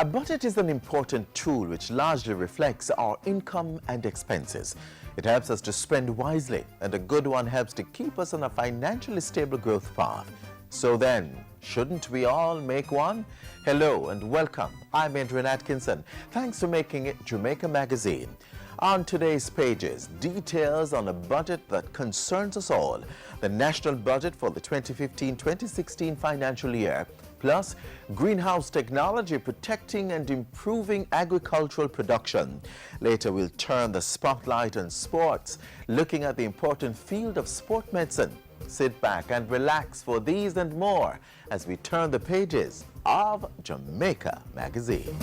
A budget is an important tool which largely reflects our income and expenses. It helps us to spend wisely, and a good one helps to keep us on a financially stable growth path. So then, shouldn't we all make one? Hello and welcome. I'm Adrian Atkinson. Thanks for making it Jamaica Magazine. On today's pages, details on a budget that concerns us all, the national budget for the 2015-2016 financial year, plus greenhouse technology protecting and improving agricultural production. Later, we'll turn the spotlight on sports, looking at the important field of sport medicine. Sit back and relax for these and more as we turn the pages of Jamaica Magazine.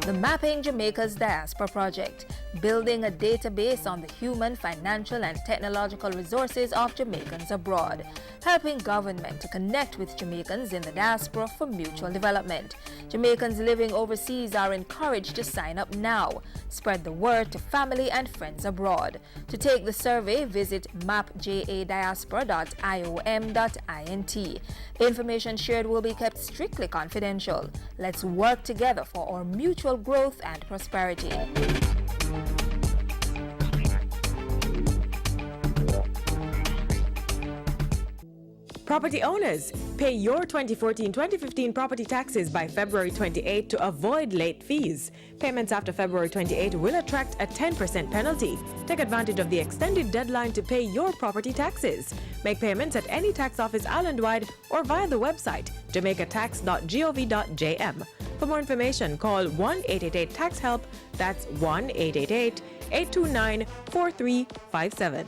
The Mapping Jamaica's Diaspora Project, building a database on the human, financial and technological resources of Jamaicans abroad, helping government to connect with Jamaicans in the diaspora for mutual development. Jamaicans living overseas are encouraged to sign up now. Spread the word to family and friends abroad. To take the survey, visit mapjadiaspora.iom.int. Information shared will be kept strictly confidential. Let's work together for our mutual growth and prosperity. Property owners, pay your 2014-2015 property taxes by February 28 to avoid late fees. Payments after February 28 will attract a 10% penalty. Take advantage of the extended deadline to pay your property taxes. Make payments at any tax office island-wide or via the website jamaicatax.gov.jm. For more information, call 1-888-TAX-HELP. That's 1-888-829-4357.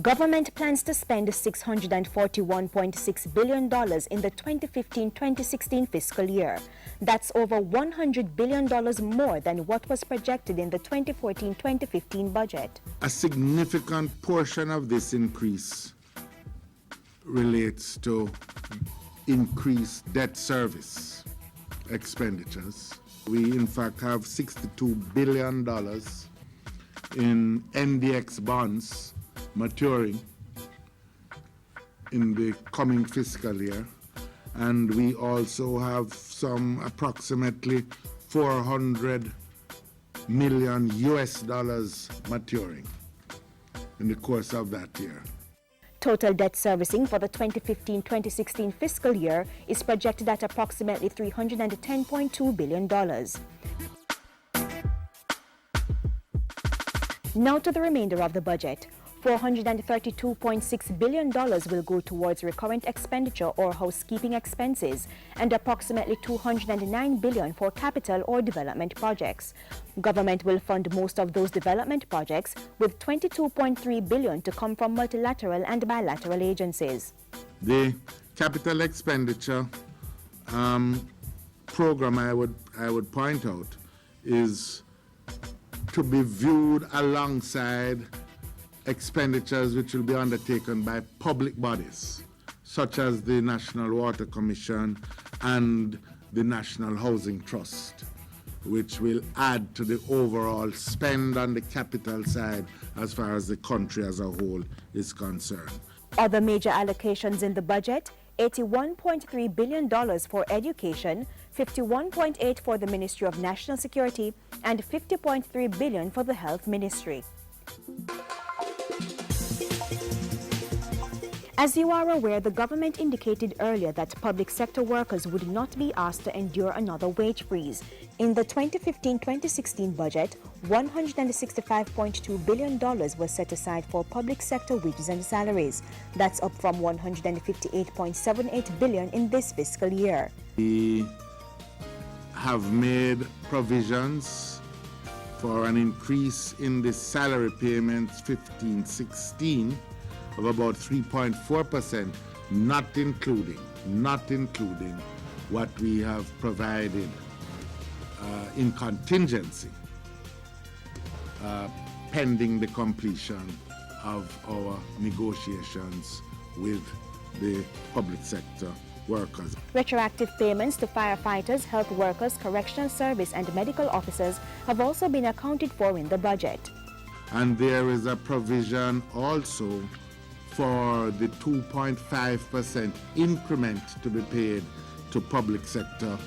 Government plans to spend $641.6 billion in the 2015-2016 fiscal year. That's over $100 billion more than what was projected in the 2014-2015 budget. A significant portion of this increase relates to increased debt service expenditures. We in fact have $62 billion in NDX bonds maturing in the coming fiscal year, and we also have some approximately $400 million US maturing in the course of that year. Total debt servicing for the 2015-2016 fiscal year is projected at approximately $310.2 billion. Now to the remainder of the budget. $432.6 billion will go towards recurrent expenditure or housekeeping expenses, and approximately $209 billion for capital or development projects. Government will fund most of those development projects, with $22.3 billion to come from multilateral and bilateral agencies. The capital expenditure program I would point out is to be viewed alongside expenditures which will be undertaken by public bodies, such as the National Water Commission and the National Housing Trust, which will add to the overall spend on the capital side as far as the country as a whole is concerned. Other major allocations in the budget: $81.3 billion for education, $51.8 billion for the Ministry of National Security, and $50.3 billion for the Health Ministry. As you are aware, the government indicated earlier that public sector workers would not be asked to endure another wage freeze. In the 2015-2016 budget, $165.2 billion was set aside for public sector wages and salaries. That's up from $158.78 billion in this fiscal year. We have made provisions for an increase in the salary payments 15-16 of about 3.4%, not including what we have provided in contingency pending the completion of our negotiations with the public sector workers. Retroactive payments to firefighters, health workers, correctional service and medical officers have also been accounted for in the budget. And there is a provision also for the 2.5% increment to be paid to public sector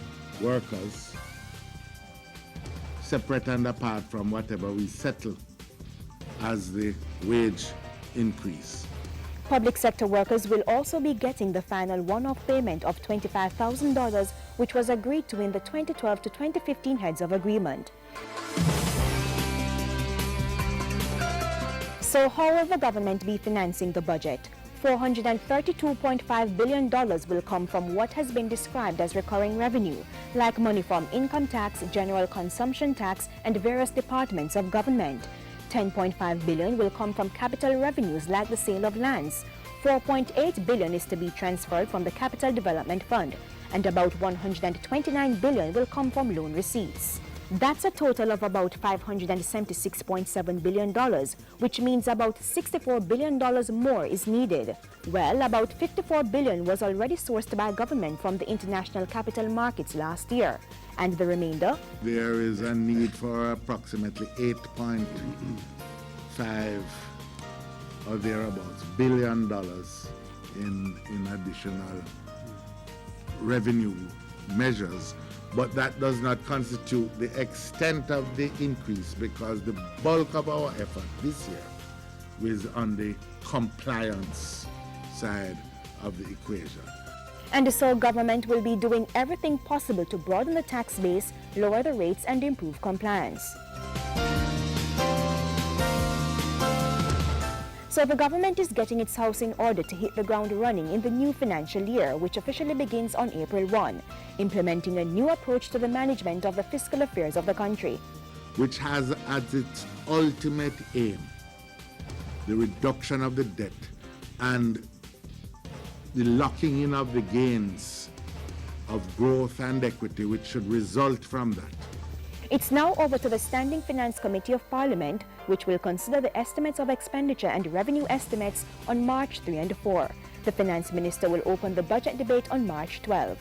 workers, separate and apart from whatever we settle as the wage increase. Public sector workers will also be getting the final one-off payment of $25,000, which was agreed to in the 2012 to 2015 heads of agreement. So how will the government be financing the budget? $432.5 billion will come from what has been described as recurring revenue, like money from income tax, general consumption tax, and various departments of government. $10.5 billion will come from capital revenues like the sale of lands. $4.8 billion is to be transferred from the Capital Development Fund, and about $129 billion will come from loan receipts. That's a total of about $576.7 billion, which means about $64 billion more is needed. Well, about $54 billion was already sourced by government from the international capital markets last year. And the remainder? There is a need for approximately 8.5 or thereabouts $billion in additional revenue measures. But that does not constitute the extent of the increase, because the bulk of our effort this year is on the compliance side of the equation. And so government will be doing everything possible to broaden the tax base, lower the rates, and improve compliance. So the government is getting its house in order to hit the ground running in the new financial year, which officially begins on April 1, implementing a new approach to the management of the fiscal affairs of the country. Which has as its ultimate aim the reduction of the debt and the locking in of the gains of growth and equity which should result from that. It's now over to the Standing Finance Committee of Parliament, which will consider the estimates of expenditure and revenue estimates on March 3 and 4. The Finance Minister will open the budget debate on March 12.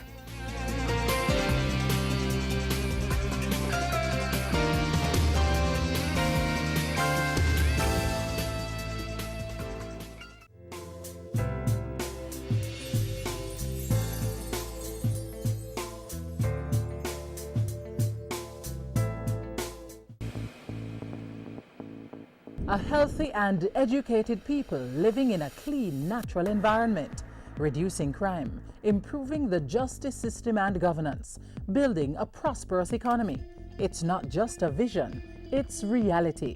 A healthy and educated people living in a clean, natural environment, reducing crime, improving the justice system and governance, building a prosperous economy. It's not just a vision, it's reality.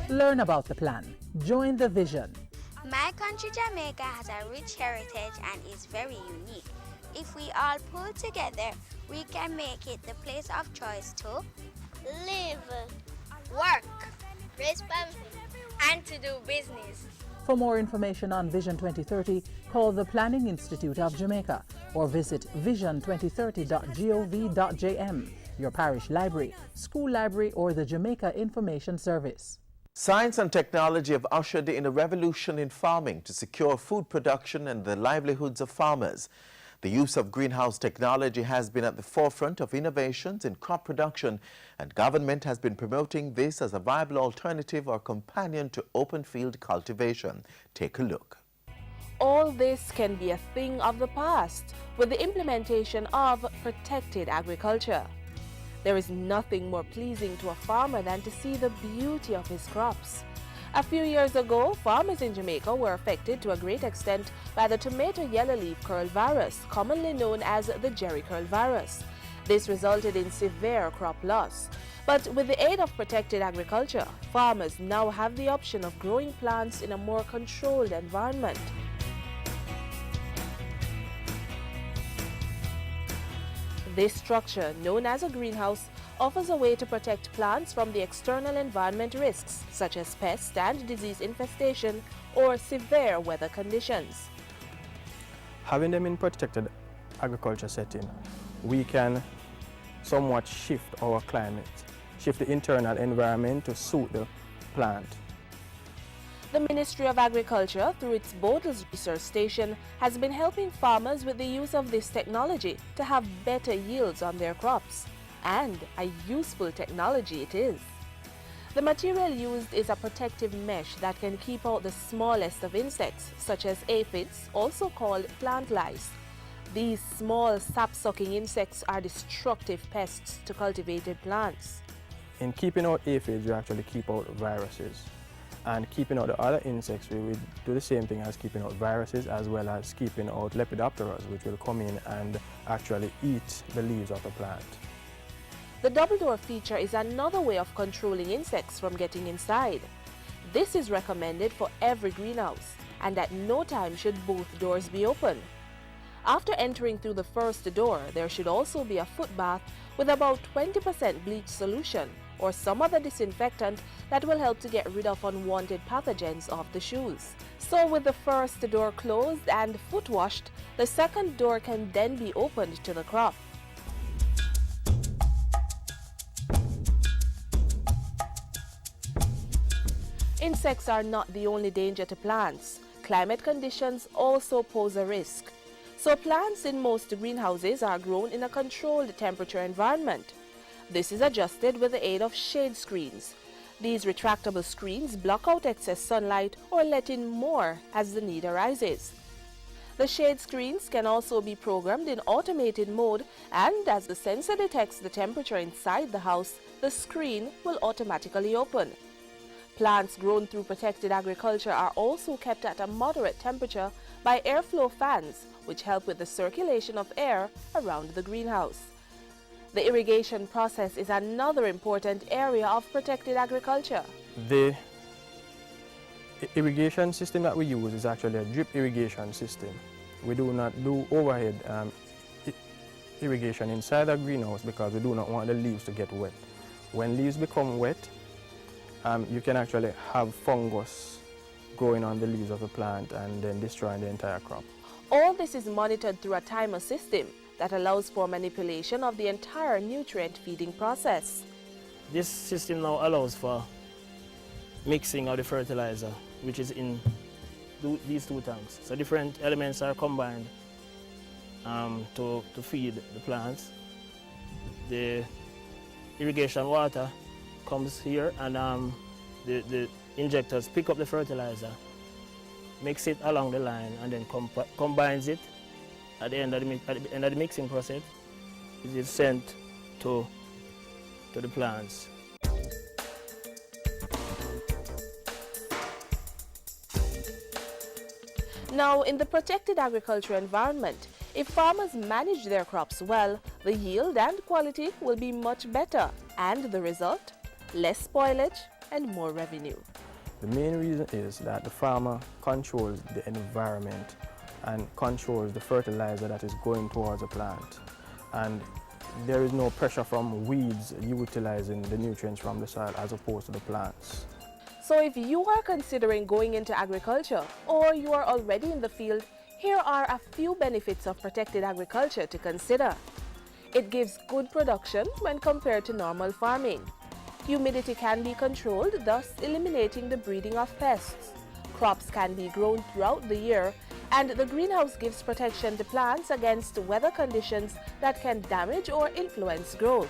Learn about the plan. Join the vision. My country, Jamaica, has a rich heritage and is very unique. If we all pull together, we can make it the place of choice to live, work, raise family, and to do business. For more information on Vision 2030, call the Planning Institute of Jamaica or visit vision2030.gov.jm, your parish library, school library, or the Jamaica Information Service. Science and technology have ushered in a revolution in farming to secure food production and the livelihoods of farmers. The use of greenhouse technology has been at the forefront of innovations in crop production, and government has been promoting this as a viable alternative or companion to open field cultivation. Take a look. All this can be a thing of the past with the implementation of protected agriculture. There is nothing more pleasing to a farmer than to see the beauty of his crops. A few years ago, farmers in Jamaica were affected to a great extent by the tomato yellow leaf curl virus, commonly known as the Jerry curl virus. This resulted in severe crop loss. But with the aid of protected agriculture, farmers now have the option of growing plants in a more controlled environment. This structure, known as a greenhouse, offers a way to protect plants from the external environment risks, such as pest and disease infestation or severe weather conditions. Having them in protected agriculture setting, we can somewhat shift our climate, shift the internal environment to suit the plant. The Ministry of Agriculture, through its Bodles Research Station, has been helping farmers with the use of this technology to have better yields on their crops. And a useful technology it is. The material used is a protective mesh that can keep out the smallest of insects, such as aphids, also called plant lice. These small sap-sucking insects are destructive pests to cultivated plants. In keeping out aphids, we actually keep out viruses. And keeping out the other insects, we will do the same thing as keeping out viruses, as well as keeping out lepidopterans, which will come in and actually eat the leaves of the plant. The double door feature is another way of controlling insects from getting inside. This is recommended for every greenhouse, and at no time should both doors be open. After entering through the first door, there should also be a foot bath with about 20% bleach solution or some other disinfectant that will help to get rid of unwanted pathogens off the shoes. So with the first door closed and foot washed, the second door can then be opened to the crop. Insects are not the only danger to plants. Climate conditions also pose a risk. So plants in most greenhouses are grown in a controlled temperature environment. This is adjusted with the aid of shade screens. These retractable screens block out excess sunlight or let in more as the need arises. The shade screens can also be programmed in automated mode, and as the sensor detects the temperature inside the house, the screen will automatically open. Plants grown through protected agriculture are also kept at a moderate temperature by airflow fans, which help with the circulation of air around the greenhouse. The irrigation process is another important area of protected agriculture. The irrigation system that we use is actually a drip irrigation system. We do not do overhead irrigation inside the greenhouse because we do not want the leaves to get wet. When leaves become wet, you can actually have fungus growing on the leaves of the plant and then destroying the entire crop. All this is monitored through a timer system that allows for manipulation of the entire nutrient feeding process. This system now allows for mixing of the fertilizer, which is in these two tanks. So different elements are combined to feed the plants. The irrigation water comes here, and the injectors pick up the fertilizer, mix it along the line, and then combines it. At the end of the mixing process, it is sent to the plants. Now, in the protected agriculture environment, if farmers manage their crops well, the yield and quality will be much better, and the result? Less spoilage and more revenue. The main reason is that the farmer controls the environment and controls the fertilizer that is going towards the plant. And there is no pressure from weeds utilizing the nutrients from the soil as opposed to the plants. So if you are considering going into agriculture or you are already in the field, here are a few benefits of protected agriculture to consider. It gives good production when compared to normal farming. Humidity can be controlled, thus eliminating the breeding of pests. Crops can be grown throughout the year, and the greenhouse gives protection to plants against weather conditions that can damage or influence growth.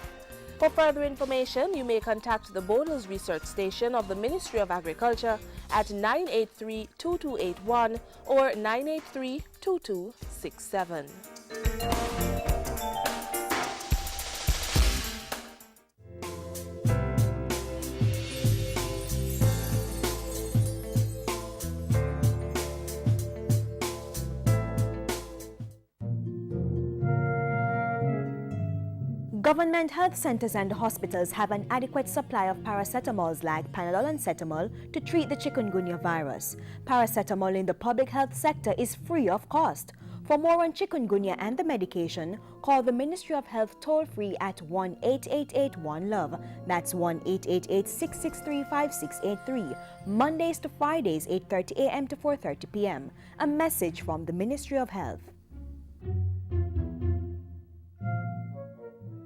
For further information, you may contact the Bodles Research Station of the Ministry of Agriculture at 983-2281 or 983-2267. Government health centers and hospitals have an adequate supply of paracetamols like Panadol and Cetamol to treat the chikungunya virus. Paracetamol in the public health sector is free of cost. For more on chikungunya and the medication, call the Ministry of Health toll-free at 1-888-1-LOVE. That's 1-888-663-5683. Mondays to Fridays, 8:30 a.m. to 4:30 p.m. A message from the Ministry of Health.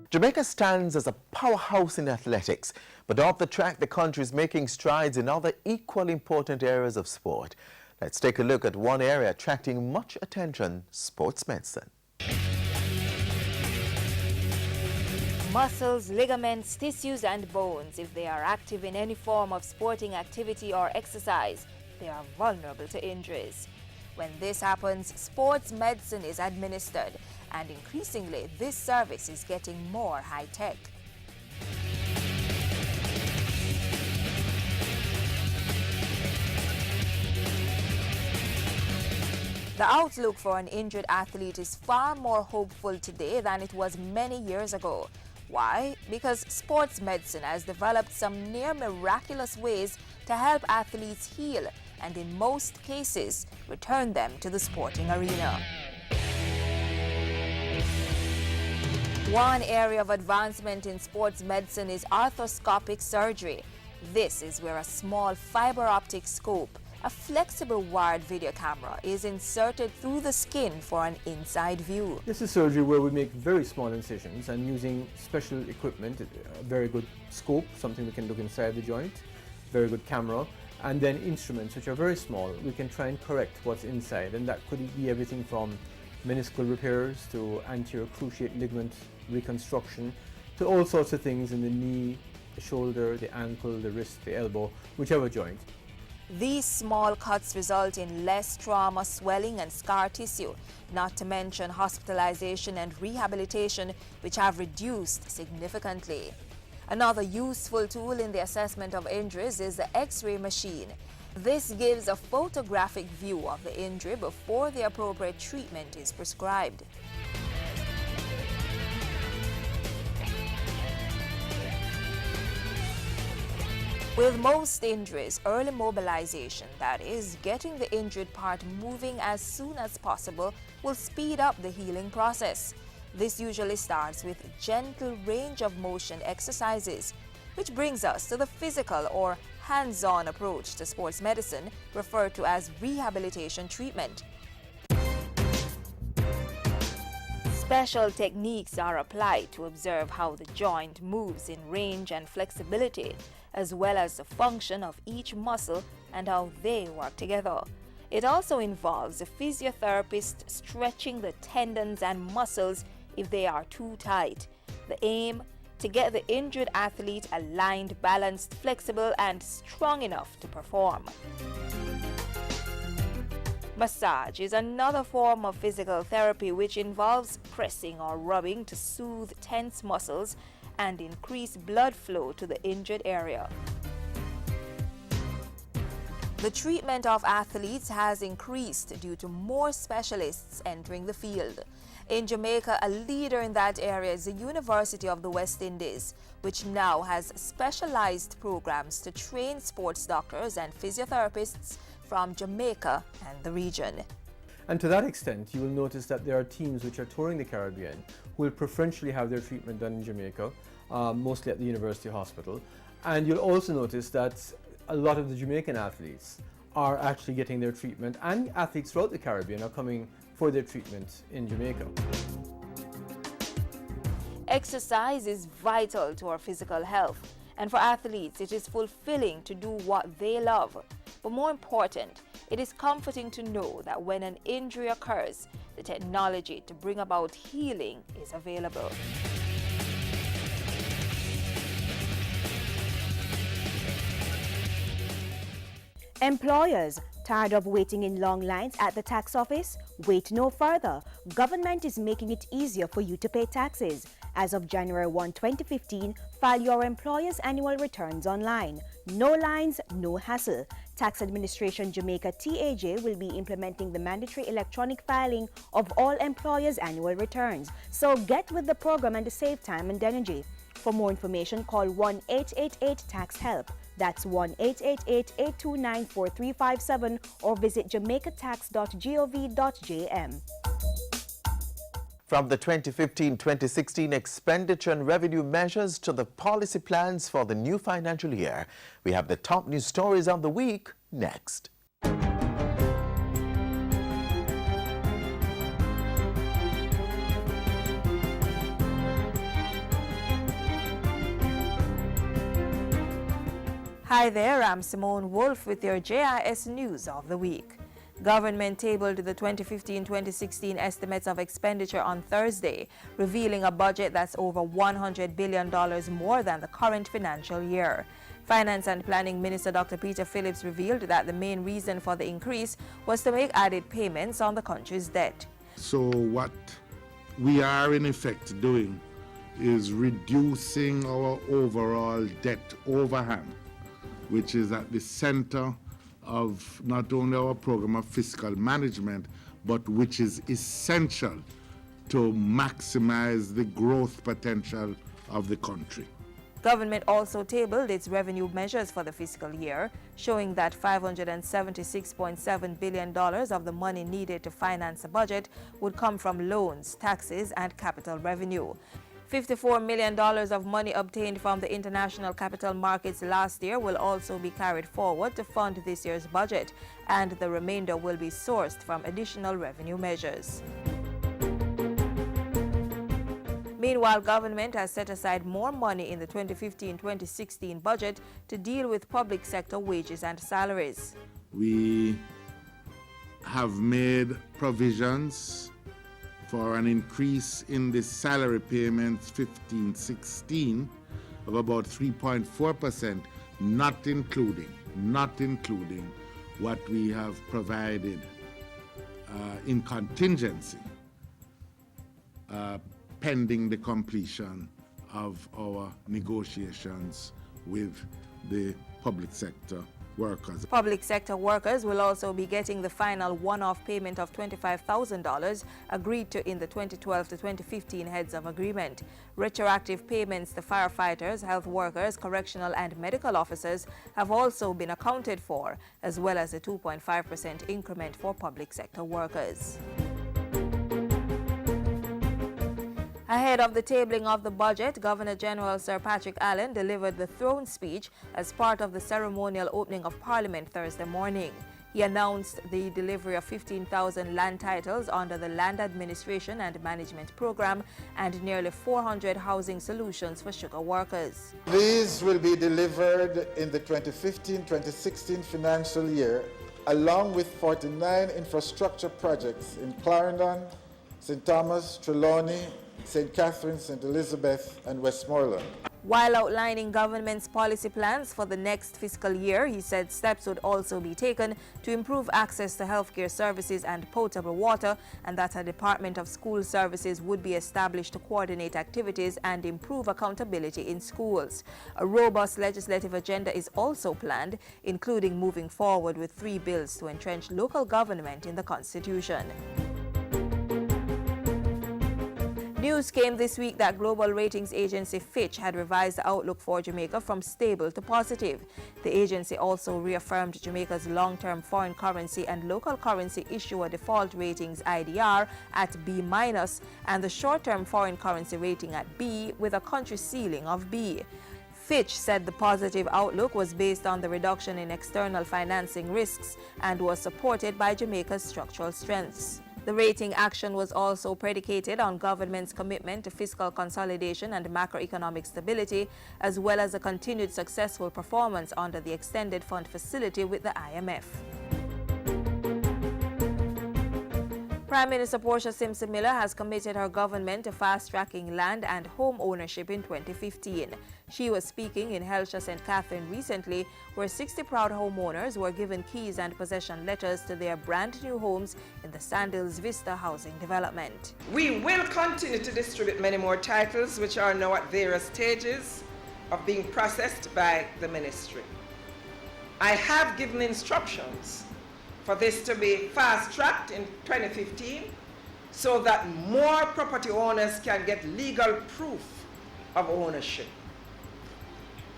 Jamaica stands as a powerhouse in athletics, but off the track, the country is making strides in other equally important areas of sport. Let's take a look at one area attracting much attention: sports medicine. Muscles, ligaments, tissues and bones, if they are active in any form of sporting activity or exercise, they are vulnerable to injuries. When this happens, sports medicine is administered, and increasingly this service is getting more high-tech. The outlook for an injured athlete is far more hopeful today than it was many years ago. Why? Because sports medicine has developed some near miraculous ways to help athletes heal and in most cases return them to the sporting arena. One area of advancement in sports medicine is arthroscopic surgery. This is where a small fiber optic scope, a flexible wired video camera, is inserted through the skin for an inside view. This is surgery where we make very small incisions, and using special equipment, a very good scope, something we can look inside the joint, very good camera, and then instruments which are very small. We can try and correct what's inside, and that could be everything from meniscal repairs to anterior cruciate ligament reconstruction to all sorts of things in the knee, the shoulder, the ankle, the wrist, the elbow, whichever joint. These small cuts result in less trauma, swelling and scar tissue, not to mention hospitalization and rehabilitation, which have reduced significantly. Another useful tool in the assessment of injuries is the X-ray machine. This gives a photographic view of the injury before the appropriate treatment is prescribed. With most injuries, early mobilization, that is, getting the injured part moving as soon as possible, will speed up the healing process. This usually starts with gentle range of motion exercises, which brings us to the physical or hands-on approach to sports medicine, referred to as rehabilitation treatment. Special techniques are applied to observe how the joint moves in range and flexibility, as well as the function of each muscle and how they work together. It also involves a physiotherapist stretching the tendons and muscles if they are too tight. The aim: to get the injured athlete aligned, balanced, flexible, and strong enough to perform. Massage is another form of physical therapy which involves pressing or rubbing to soothe tense muscles and increase blood flow to the injured area. The treatment of athletes has increased due to more specialists entering the field. In Jamaica, a leader in that area is the University of the West Indies, which now has specialized programs to train sports doctors and physiotherapists from Jamaica and the region. And to that extent, you will notice that there are teams which are touring the Caribbean who will preferentially have their treatment done in Jamaica, mostly at the University Hospital. And you'll also notice that a lot of the Jamaican athletes are actually getting their treatment, and athletes throughout the Caribbean are coming for their treatment in Jamaica. Exercise is vital to our physical health, and for athletes it is fulfilling to do what they love. But more important, it is comforting to know that when an injury occurs, the technology to bring about healing is available. Employers, tired of waiting in long lines at the tax office? Wait no further. Government is making it easier for you to pay taxes. As of January 1, 2015, file your employer's annual returns online. No lines, no hassle. Tax Administration Jamaica TAJ will be implementing the mandatory electronic filing of all employers' annual returns. So get with the program and save time and energy. For more information, call 1-888-TAX-HELP. That's 1-888-829-4357 or visit jamaicatax.gov.jm. From the 2015-2016 expenditure and revenue measures to the policy plans for the new financial year, we have the top news stories of the week next. Hi there, I'm Simone Wolf with your JIS News of the Week. Government tabled the 2015-2016 estimates of expenditure on Thursday, revealing a budget that's over $100 billion more than the current financial year. Finance and Planning Minister Dr. Peter Phillips revealed that the main reason for the increase was to make added payments on the country's debt. So what we are in effect doing is reducing our overall debt overhang, which is at the center of not only our program of fiscal management, but which is essential to maximize the growth potential of the country. Government also tabled its revenue measures for the fiscal year, showing that $576.7 billion of the money needed to finance the budget would come from loans, taxes, and capital revenue. $54 million of money obtained from the international capital markets last year will also be carried forward to fund this year's budget, and the remainder will be sourced from additional revenue measures. Meanwhile, government has set aside more money in the 2015-2016 budget to deal with public sector wages and salaries. We have made provisions for an increase in the salary payments 15-16 of about 3.4%, not including what we have provided in contingency pending the completion of our negotiations with the public sector workers. Public sector workers will also be getting the final one-off payment of $25,000 agreed to in the 2012 to 2015 heads of agreement. Retroactive payments to firefighters, health workers, correctional and medical officers have also been accounted for, as well as a 2.5% increment for public sector workers. Ahead of the tabling of the budget, Governor General Sir Patrick Allen delivered the throne speech as part of the ceremonial opening of Parliament Thursday morning. He announced the delivery of 15,000 land titles under the Land Administration and Management Program and nearly 400 housing solutions for sugar workers. These will be delivered in the 2015-2016 financial year, along with 49 infrastructure projects in Clarendon, St. Thomas, Trelawney, St. Catherine, St. Elizabeth, and Westmoreland. While outlining government's policy plans for the next fiscal year, he said steps would also be taken to improve access to healthcare services and potable water, and that a Department of School Services would be established to coordinate activities and improve accountability in schools. A robust legislative agenda is also planned, including moving forward with 3 bills to entrench local government in the Constitution. News came this week that global ratings agency Fitch had revised the outlook for Jamaica from stable to positive. The agency also reaffirmed Jamaica's long-term foreign currency and local currency issuer default ratings IDR at B- and the short-term foreign currency rating at B with a country ceiling of B. Fitch said the positive outlook was based on the reduction in external financing risks and was supported by Jamaica's structural strengths. The rating action was also predicated on government's commitment to fiscal consolidation and macroeconomic stability, as well as a continued successful performance under the extended fund facility with the IMF. Prime Minister Portia Simpson Miller has committed her government to fast-tracking land and home ownership in 2015. She was speaking in Helsha, St. Catherine recently, where 60 proud homeowners were given keys and possession letters to their brand new homes in the Sandhills Vista housing development. We will continue to distribute many more titles, which are now at various stages of being processed by the ministry. I have given instructions for this to be fast-tracked in 2015 so that more property owners can get legal proof of ownership.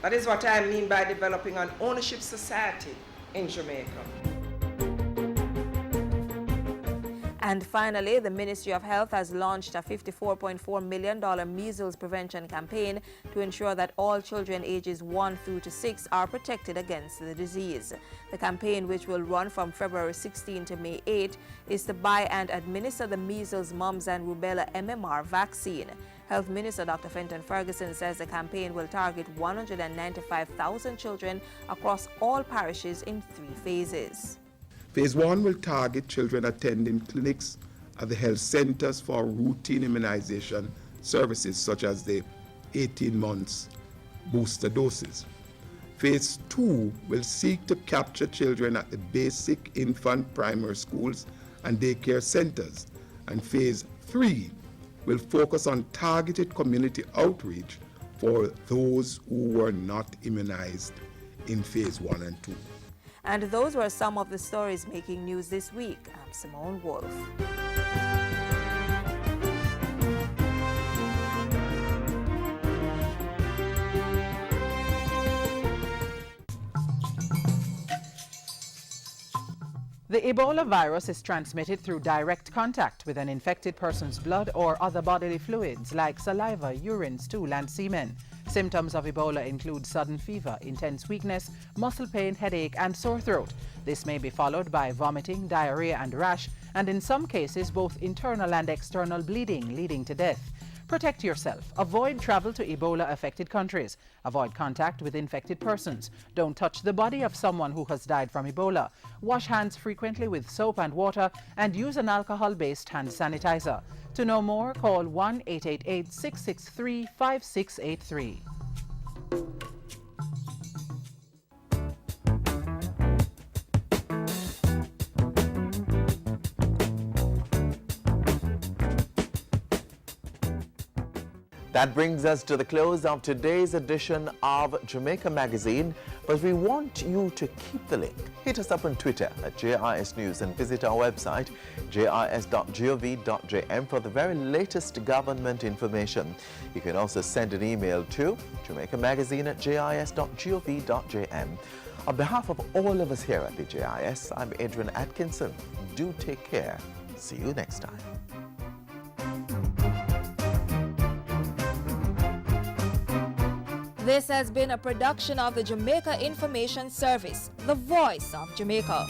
That is what I mean by developing an ownership society in Jamaica. And finally, the Ministry of Health has launched a $54.4 million measles prevention campaign to ensure that all children ages 1 through to 6 are protected against the disease. The campaign, which will run from February 16 to May 8, is to buy and administer the measles, mumps, and rubella MMR vaccine. Health Minister Dr. Fenton Ferguson says the campaign will target 195,000 children across all parishes in 3 phases. Phase 1 will target children attending clinics at the health centers for routine immunization services such as the 18 months booster doses. Phase 2 will seek to capture children at the basic infant primary schools and daycare centers. And Phase 3 will focus on targeted community outreach for those who were not immunized in Phase 1 and 2. And those were some of the stories making news this week. I'm Simone Wolf. The Ebola virus is transmitted through direct contact with an infected person's blood or other bodily fluids like saliva, urine, stool, and semen. Symptoms of Ebola include sudden fever, intense weakness, muscle pain, headache, and sore throat. This may be followed by vomiting, diarrhea, and rash, and in some cases both internal and external bleeding, leading to death. Protect yourself. Avoid travel to Ebola-affected countries. Avoid contact with infected persons. Don't touch the body of someone who has died from Ebola. Wash hands frequently with soap and water and use an alcohol-based hand sanitizer. To know more, call 1-888-663-5683. That brings us to the close of today's edition of Jamaica Magazine, but we want you to keep the link. Hit us up on Twitter at JIS News and visit our website jis.gov.jm for the very latest government information. You can also send an email to jamaicamagazine@jis.gov.jm. On behalf of all of us here at the JIS, I'm Adrian Atkinson. Do take care. See you next time. This has been a production of the Jamaica Information Service, the voice of Jamaica.